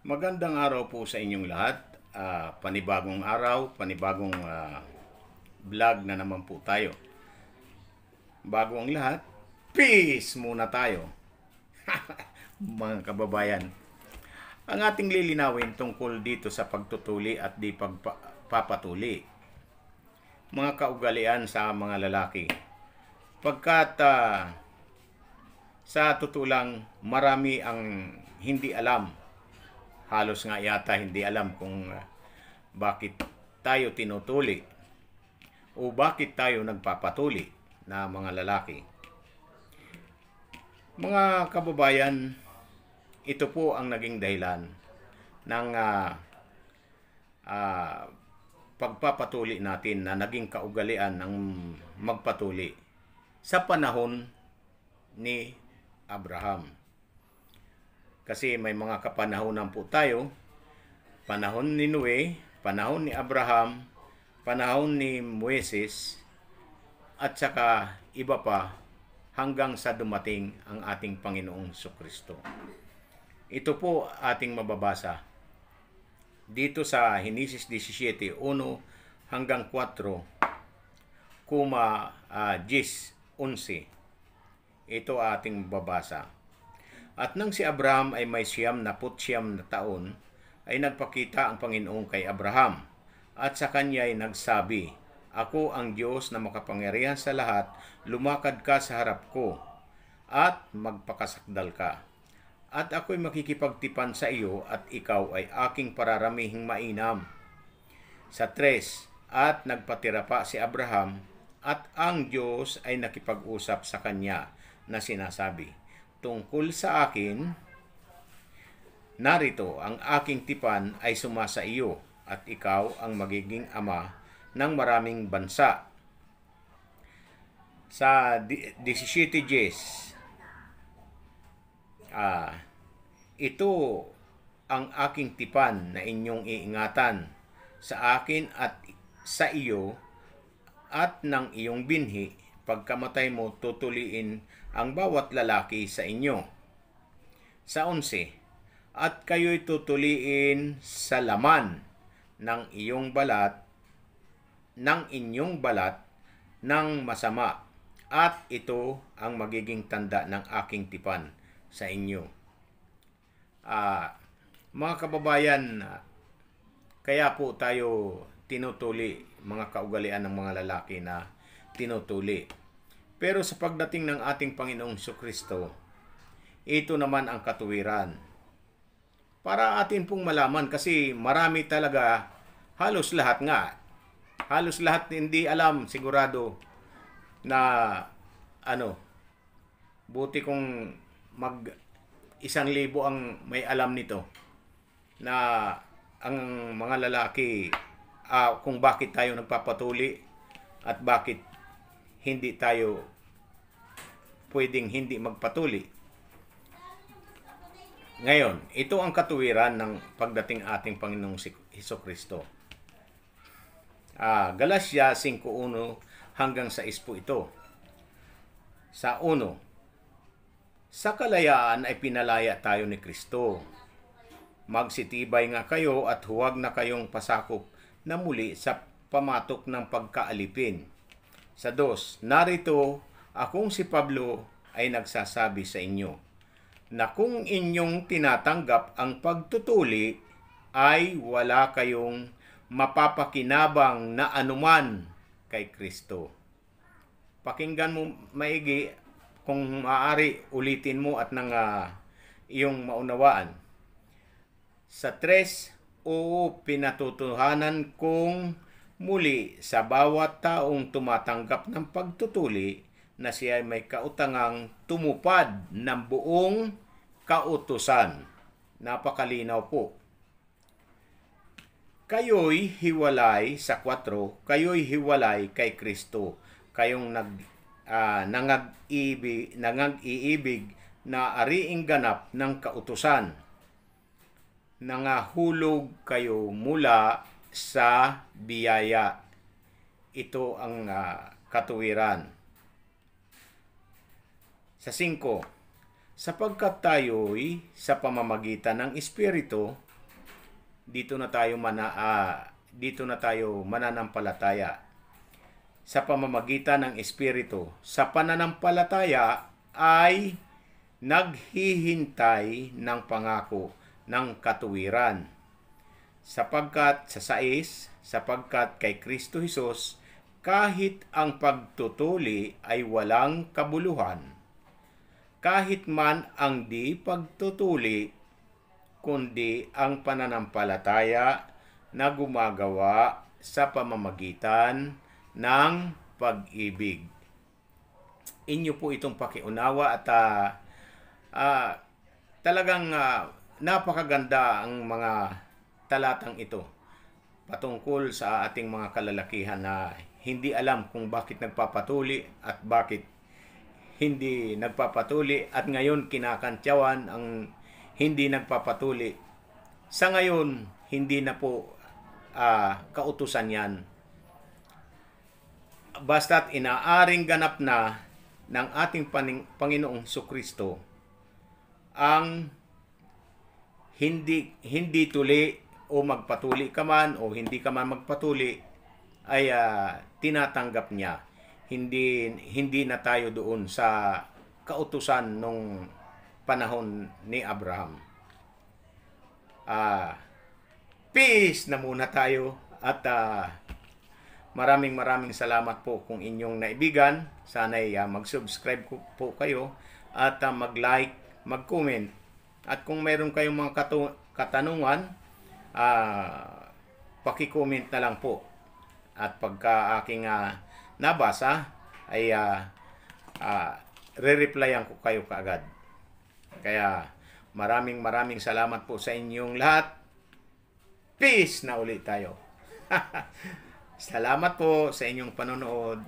Magandang araw po sa inyong lahat. Panibagong araw, panibagong vlog na naman po tayo. Bago ang lahat, peace muna tayo. Mga kababayan, ang ating lilinawin tungkol dito sa pagtutuli at di pagpapatuli. Mga kaugalian sa mga lalaki. Pagkat sa tutulang marami ang hindi alam. Halos nga yata hindi alam kung bakit tayo tinutuli o bakit tayo nagpapatuli na mga lalaki. Mga kababayan, ito po ang naging dahilan ng pagpapatuli natin na naging kaugalian ng magpatuli sa panahon ni Abraham. Kasi may mga kapanahonan po tayo, panahon ni Noe, panahon ni Abraham, panahon ni Moises, at saka iba pa hanggang sa dumating ang ating Panginoong Jesucristo. Ito po ating mababasa dito sa Henesis 17:1 hanggang 4, 10:11. Ito ating babasa. At nang si Abraham ay may 99 na taon, ay nagpakita ang Panginoon kay Abraham, at sa kanya ay nagsabi, "Ako ang Diyos na makapangyarihan sa lahat, lumakad ka sa harap ko, at magpakasakdal ka. At ako'y makikipagtipan sa iyo, at ikaw ay aking pararamihing mainam." Sa 3, at nagpatira pa si Abraham, at ang Diyos ay nakipag-usap sa kanya na sinasabi, "Tungkol sa akin, narito ang aking tipan ay sumasa iyo, at ikaw ang magiging ama ng maraming bansa." Sa 17:10, "Ito ang aking tipan na inyong iingatan sa akin at sa iyo at ng iyong binhi. Pagkamatay mo, tutuliin ang bawat lalaki sa inyo." Sa 11, "At kayo'y tutuliin sa laman ng inyong balat ng masama, at ito ang magiging tanda ng aking tipan sa inyo." Mga kababayan, kaya po tayo tinutuli, mga kaugalian ng mga lalaki na tinutuli. Pero sa pagdating ng ating Panginoong Jesucristo, ito naman ang katuwiran. Para atin pong malaman, kasi marami talaga, halos lahat hindi alam sigurado na buti kung 1,000 ang may alam nito, na ang mga lalaki, kung bakit tayo nagpapatuli at bakit hindi tayo pwedeng hindi magpatuli. Ngayon, ito ang katuwiran ng pagdating ating Panginoong Hesukristo. Galatia 5:1 hanggang 6 po ito. Sa 1, "Sa kalayaan ay pinalaya tayo ni Kristo. Magsitibay nga kayo at huwag na kayong pasakop na muli sa pamatok ng pagkaalipin." Sa 2, "Narito akong si Pablo ay nagsasabi sa inyo na kung inyong tinatanggap ang pagtutuli, ay wala kayong mapapakinabang na anuman kay Kristo." Pakinggan mo maigi, kung maaari ulitin mo at nang iyong maunawaan. Sa 3, "Oo, pinatutuhanan kong muli sa bawat taong tumatanggap ng pagtutuli na siya ay may kautangang tumupad ng buong kautusan." Napakalinaw po. "Kayo'y hiwalay," sa 4, "kayo'y hiwalay kay Kristo. Kayong nangag-iibig na ariing ganap ng kautusan. Nangahulog kayo mula sa biyaya." Ito ang katuwiran. Sa 5, "Sapagkat tayo'y sa pamamagitan ng Espiritu dito na tayo mananampalataya sa pamamagitan ng Espiritu. Sa pananampalataya ay naghihintay ng pangako ng katuwiran. Sapagkat kay Kristo Jesus, kahit ang pagtutuli ay walang kabuluhan, kahit man ang di pagtutuli, kundi ang pananampalataya na gumagawa sa pamamagitan ng pag-ibig. Inyo po itong pakiunawa at talagang napakaganda ang mga talatang ito patungkol sa ating mga kalalakihan na hindi alam kung bakit nagpapatuli at bakit hindi nagpapatuli, at ngayon kinakantyawan ang hindi nagpapatuli. Sa ngayon, hindi na po kautusan yan. Basta't inaaring ganap na ng ating Panginoong Jesucristo ang hindi tuli o magpatuli ka man o hindi ka man magpatuli ay tinatanggap niya. Hindi na tayo doon sa kautusan nung panahon ni Abraham. Peace na muna tayo at maraming salamat po kung inyong naibigan. Sana'y mag-subscribe po kayo at mag-like, mag-comment. At kung mayroon kayong mga katanungan, paki-comment na lang po. At pagka aking nabasa, ay re-replyan ko kayo kaagad. Kaya maraming salamat po sa inyong lahat. Peace na ulit tayo. Salamat po sa inyong panonood.